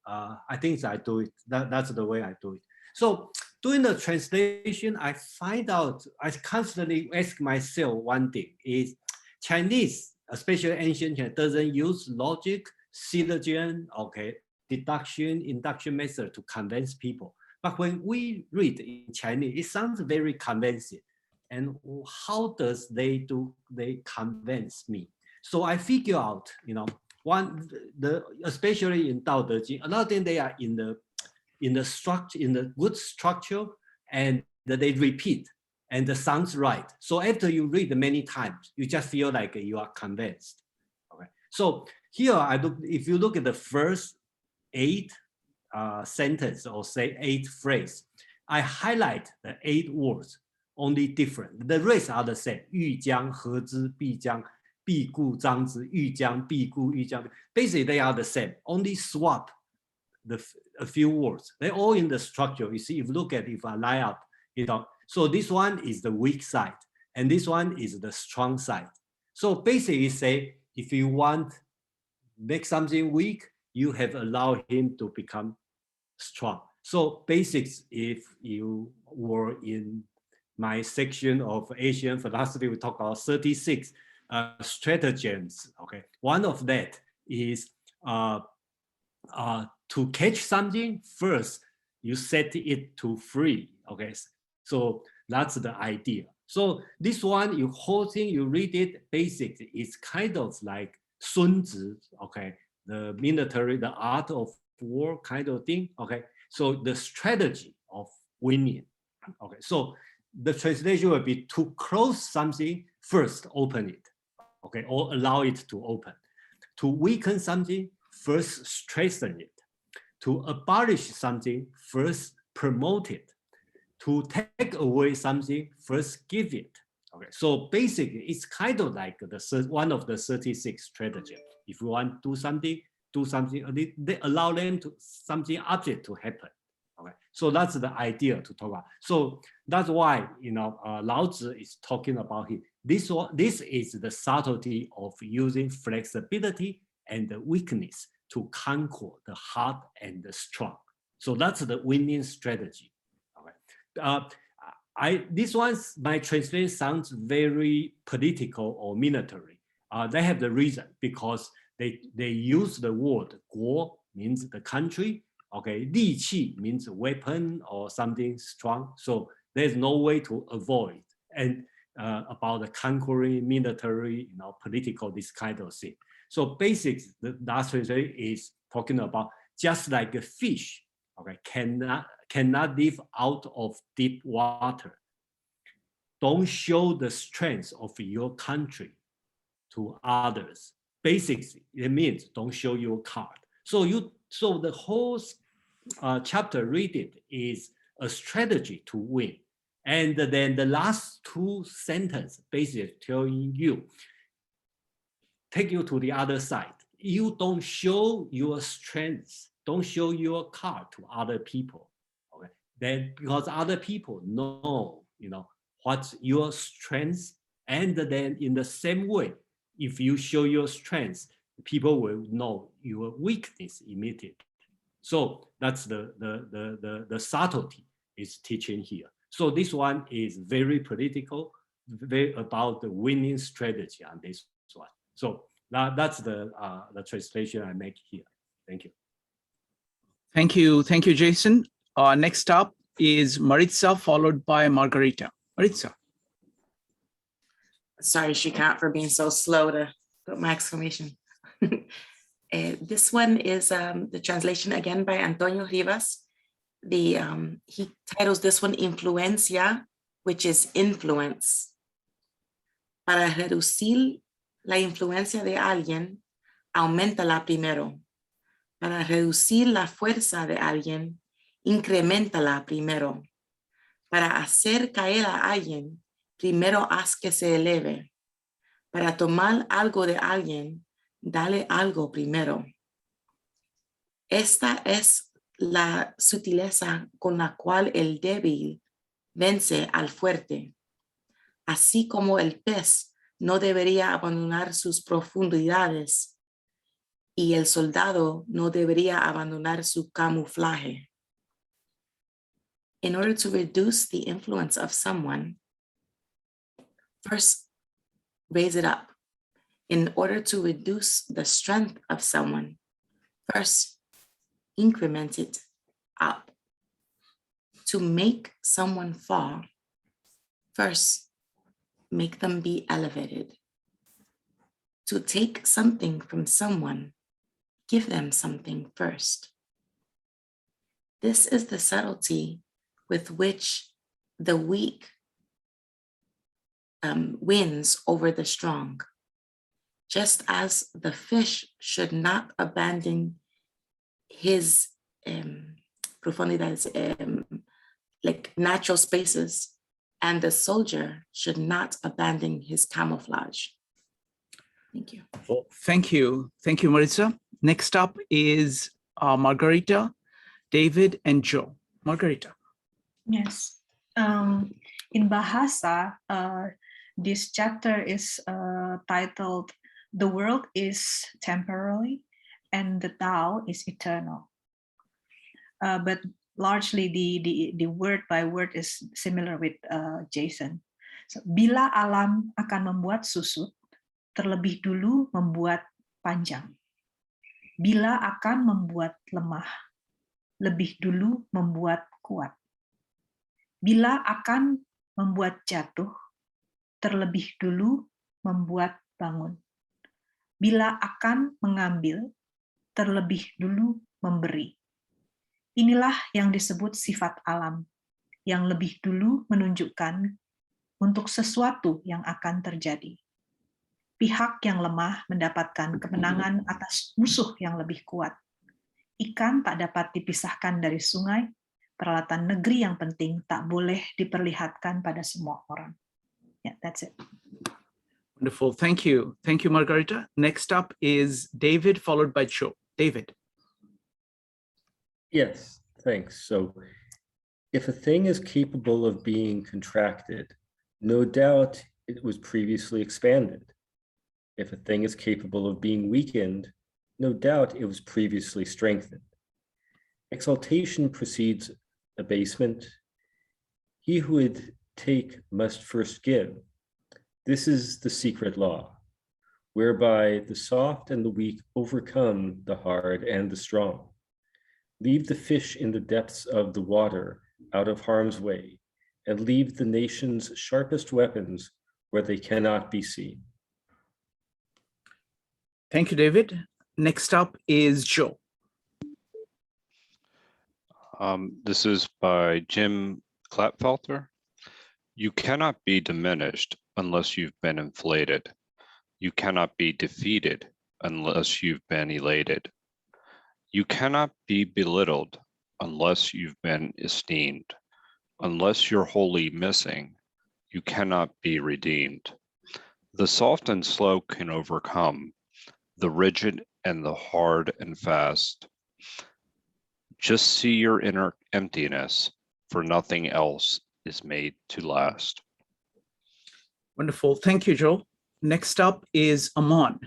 I think I do it. That's the way I do it. So doing the translation, I find out, I constantly ask myself one thing is Chinese, especially ancient Chinese, doesn't use logic, syllogism, okay, deduction, induction method to convince people. But when we read in Chinese, it sounds very convincing. And how does they convince me? So I figure out, especially in Dao De Jing, another thing they are in the structure, in the good structure, and they repeat, and the sounds right. So after you read many times, you just feel like you are convinced. Okay. So here if you look at the first 8 sentence or say 8 phrase, I highlight the 8 words, only different. The rest are the same. 欲将何之必将必固张之欲将必固欲将 basically they are the same, only swap a few words. They're all in the structure. You see, if you look at if I line up, so this one is the weak side and this one is the strong side. So basically say if you want make something weak, you have allowed him to become strong. So basics, if you were in my section of Asian philosophy, we talk about 36 stratagems. Okay, one of that is to catch something first, you set it to free. Okay, so that's the idea. So this one, you whole thing, you read it, basic, it's kind of like Sun Tzu, okay, the military, the art of war kind of thing. Okay, so the strategy of winning. Okay, so the translation will be to close something, first open it, okay, or allow it to open. To weaken something, first strengthen it. To abolish something, first promote it. To take away something, first give it. Okay, so basically, it's kind of like one of the 36 strategies. If you want to do something, they allow them to something object to happen. Okay, so that's the idea to talk about. So that's why Lao Tzu is talking about it. This is the subtlety of using flexibility and the weakness to conquer the hard and the strong. So that's the winning strategy. Okay. This one's my translation sounds very political or military. They have the reason because they use the word 国 means the country. Okay, 利器 means weapon or something strong. So there's no way to avoid and about the conquering military, political, this kind of thing. So basics, the last translation is talking about just like a fish, okay, cannot live out of deep water. Don't show the strength of your country to others. Basics, it means don't show your card. So the whole chapter, read it, is a strategy to win. And then the last 2 sentences basically telling you, take you to the other side. You don't show your strengths, don't show your card to other people. Okay, then because other people know, what's your strengths, and then in the same way, if you show your strengths, people will know your weakness immediately. So that's the subtlety is teaching here. So this one is very political, very about the winning strategy on this one. So that's the translation I make here. Thank you. Thank you, Jason. Next up, is Maritza, followed by Margarita. Maritza. Sorry, Shrikant, for being so slow to put my exclamation. This one is the translation again by Antonio Rivas. He titles this one Influencia, which is influence. Para reducir la influencia de alguien, auméntala primero. Para reducir la fuerza de alguien, increméntala primero. Para hacer caer a alguien, primero haz que se eleve. Para tomar algo de alguien, dale algo primero. Esta es la sutileza con la cual el débil vence al fuerte. Así como el pez no debería abandonar sus profundidades y el soldado no debería abandonar su camuflaje. In order to reduce the influence of someone, first raise it up. In order to reduce the strength of someone, first increment it up. To make someone fall, first make them be elevated. To take something from someone, give them something first. This is the subtlety with which the weak wins over the strong. Just as the fish should not abandon his profundidades, like natural spaces, and the soldier should not abandon his camouflage. Thank you. Well, thank you. Thank you, Maritza. Next up is Margarita, David, and Joe. Margarita. Yes. In Bahasa, this chapter is titled "The World is Temporary and the Tao is Eternal." But largely the word by word is similar with Jason. So, bila alam akan membuat susut, terlebih dulu membuat panjang. Bila akan membuat lemah, lebih dulu membuat kuat. Bila akan membuat jatuh, terlebih dulu membuat bangun. Bila akan mengambil, terlebih dulu memberi. Inilah yang disebut sifat alam, yang lebih dulu menunjukkan untuk sesuatu yang akan terjadi. Pihak yang lemah mendapatkan kemenangan atas musuh yang lebih kuat. Ikan tak dapat dipisahkan dari sungai, peralatan negeri yang penting tak boleh diperlihatkan pada semua orang. Yeah, that's it. Wonderful. Thank you. Thank you, Margarita. Next up is David, followed by Joe. David. Yes, thanks. So if a thing is capable of being contracted, no doubt it was previously expanded. If a thing is capable of being weakened, no doubt it was previously strengthened. Exaltation precedes abasement. He who would take must first give. This is the secret law, whereby the soft and the weak overcome the hard and the strong. Leave the fish in the depths of the water out of harm's way, and leave the nation's sharpest weapons where they cannot be seen. Thank you, David. Next up is Joe. This is by Jim Klapfelter. You cannot be diminished unless you've been inflated. You cannot be defeated unless you've been elated. You cannot be belittled unless you've been esteemed. Unless you're wholly missing, you cannot be redeemed. The soft and slow can overcome the rigid and the hard and fast. Just see your inner emptiness, for nothing else is made to last. Wonderful. Thank you, Joe. Next up is Amon.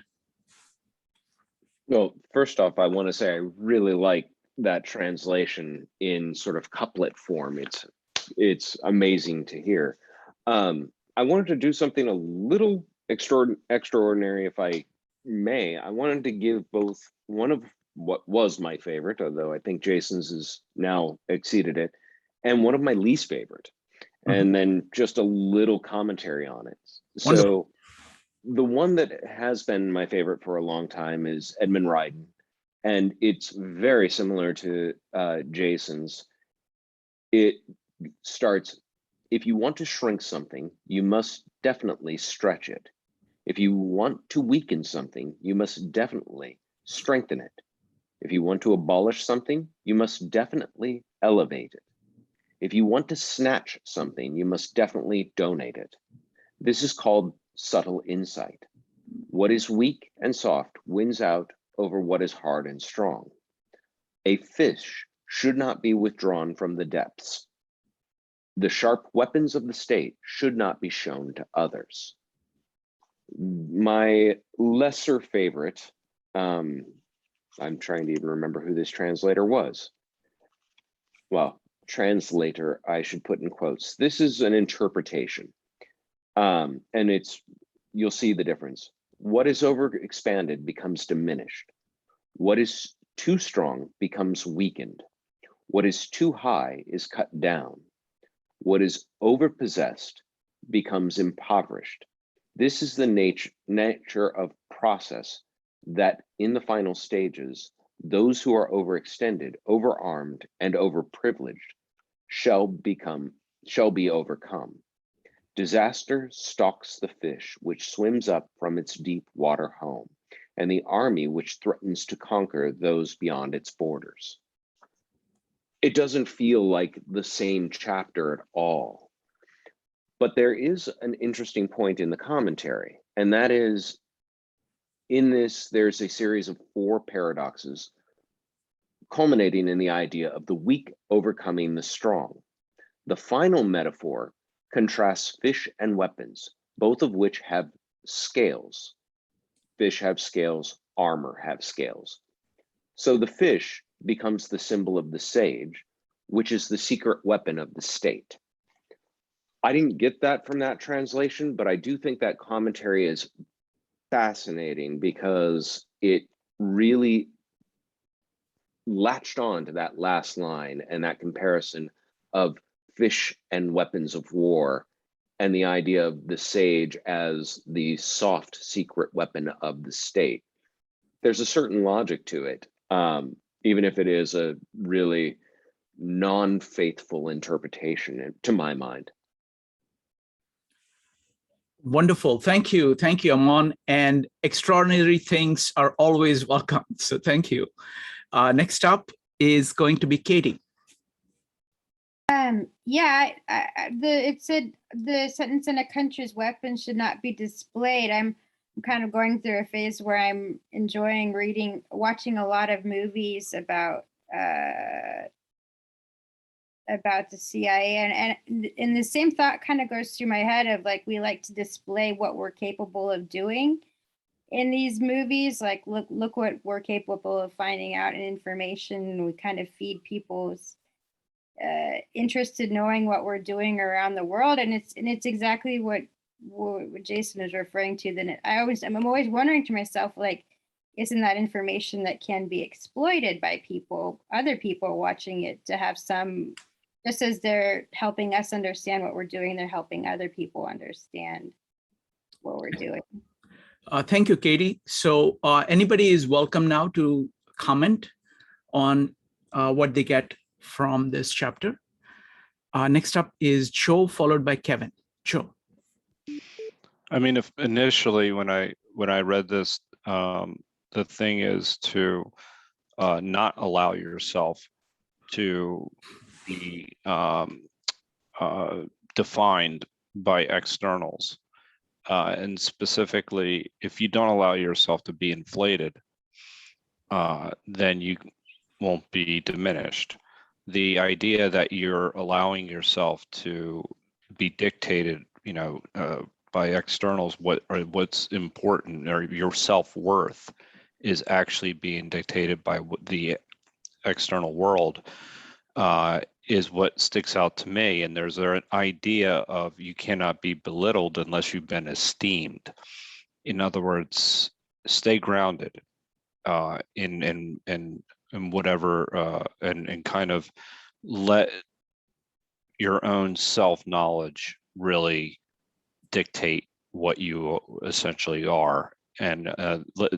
Well, first off, I want to say I really like that translation in sort of couplet form. It's amazing to hear. I wanted to do something a little extraordinary, if I may. I wanted to give both one of what was my favorite, although I think Jason's has now exceeded it, and one of my least favorite. And then just a little commentary on it. Wonderful. So the one that has been my favorite for a long time is Edmund Ryden. And it's very similar to Jason's. It starts, if you want to shrink something, you must definitely stretch it. If you want to weaken something, you must definitely strengthen it. If you want to abolish something, you must definitely elevate it. If you want to snatch something, you must definitely donate it. This is called subtle insight. What is weak and soft wins out over what is hard and strong. A fish should not be withdrawn from the depths. The sharp weapons of the state should not be shown to others. My lesser favorite, I'm trying to even remember who this translator was. Well, translator, I should put in quotes. This is an interpretation. And you'll see the difference. What is overexpanded becomes diminished. What is too strong becomes weakened. What is too high is cut down. What is overpossessed becomes impoverished. This is the nature of process that in the final stages, those who are overextended, overarmed, and overprivileged shall be overcome. Disaster stalks the fish which swims up from its deep water home, and the army which threatens to conquer those beyond its borders. It doesn't feel like the same chapter at all. But there is an interesting point in the commentary, and that is, in this, there's a series of 4 paradoxes culminating in the idea of the weak overcoming the strong. The final metaphor contrasts fish and weapons, both of which have scales. Fish have scales, armor have scales. So the fish becomes the symbol of the sage, which is the secret weapon of the state. I didn't get that from that translation, but I do think that commentary is fascinating because it really latched on to that last line and that comparison of fish and weapons of war, and the idea of the sage as the soft secret weapon of the state. There's a certain logic to it, even if it is a really non-faithful interpretation to my mind. Wonderful. Thank you. Thank you, Amon. And extraordinary things are always welcome. So thank you. Next up is going to be Katie. Yeah, it said the sentence in a country's weapons should not be displayed. I'm kind of going through a phase where I'm enjoying watching a lot of movies about the CIA, and the same thought kind of goes through my head of like, we like to display what we're capable of doing in these movies. Like, look what we're capable of finding out in information. We kind of feed people's interest in knowing what we're doing around the world, and it's exactly what Jason is referring to. Then I'm always wondering to myself, like, isn't that information that can be exploited by other people watching it to have some, just as they're helping us understand what we're doing, they're helping other people understand what we're doing. Thank you, Katie. So anybody is welcome now to comment on what they get from this chapter. Next up is Joe, followed by Kevin. Joe. I mean, if initially when I read this, the thing is to not allow yourself to be defined by externals. And specifically, if you don't allow yourself to be inflated, then you won't be diminished. The idea that you're allowing yourself to be dictated, by externals, what's important, or your self-worth is actually being dictated by the external world, is what sticks out to me. And there's an idea of you cannot be belittled unless you've been esteemed. In other words, stay grounded in whatever, and kind of let your own self-knowledge really dictate what you essentially are. And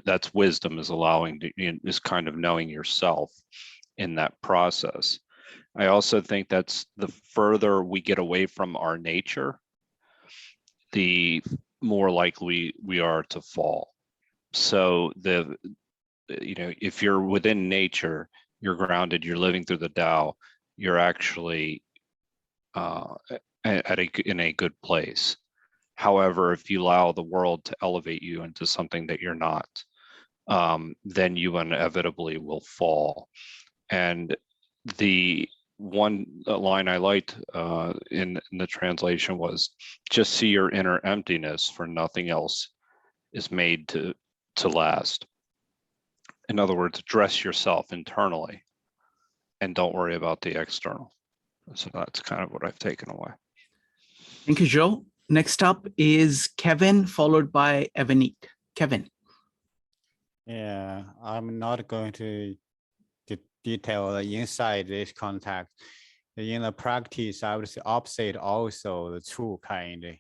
that's wisdom, is allowing to, is kind of knowing yourself in that process. I also think that's the further we get away from our nature, the more likely we are to fall. So if you're within nature, you're grounded, you're living through the Tao, you're actually in a good place. However, if you allow the world to elevate you into something that you're not, then you inevitably will fall. And the one line I liked in the translation was, just see your inner emptiness, for nothing else is made to last. In other words, dress yourself internally and don't worry about the external. So that's kind of what I've taken away. Thank you, Joe. Next up is Kevin, followed by Evanique. Kevin. Yeah, I'm not going to detail the inside this context. In the practice, I would say opposite also the true kind.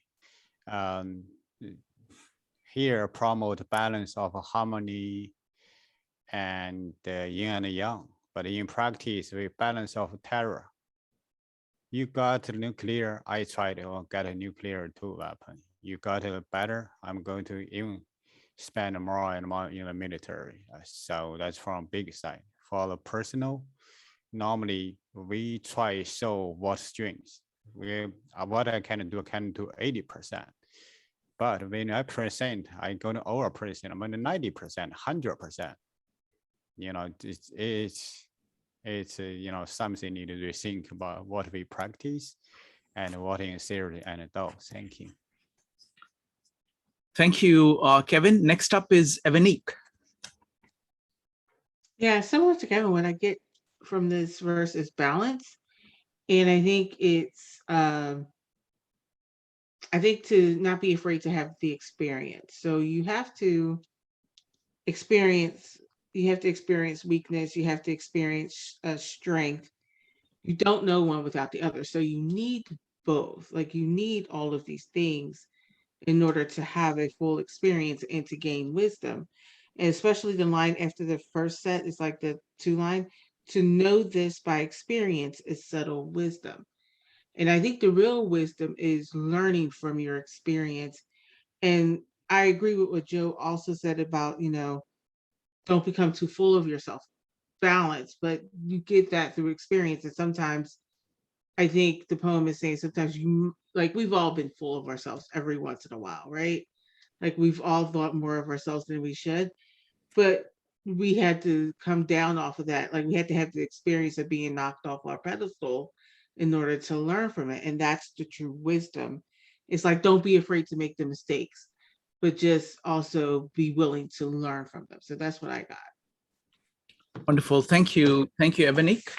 Here promote balance of harmony and yin and yang, but in practice, we balance of terror. You got nuclear, I try to get a nuclear tool weapon. You got it better, I'm going to even spend more and more in the military. So that's from big side. For the personal, normally we try show what strengths. What I can do 80%. But when I present, I go to over present, I'm 90%, 100%. It's something need to rethink about what we practice and what in theory and adults. Thank you. Thank you, Kevin. Next up is Evanique. Yeah, similar to Kevin, what I get from this verse is balance. And I think it's, I think to not be afraid to have the experience. So you have to experience weakness, you have to experience strength. You don't know one without the other. So you need both. Like, you need all of these things in order to have a full experience and to gain wisdom. And especially the line after the first set is like the 2 line, to know this by experience is subtle wisdom. And I think the real wisdom is learning from your experience. And I agree with what Joe also said about, don't become too full of yourself. Balance, but you get that through experience. And sometimes I think the poem is saying sometimes we've all been full of ourselves every once in a while, right? Like, we've all thought more of ourselves than we should, but we had to come down off of that. Like, we had to have the experience of being knocked off our pedestal in order to learn from it. And that's the true wisdom. It's like, don't be afraid to make the mistakes, but just also be willing to learn from them. So that's what I got. Wonderful. Thank you. Thank you, Evanique.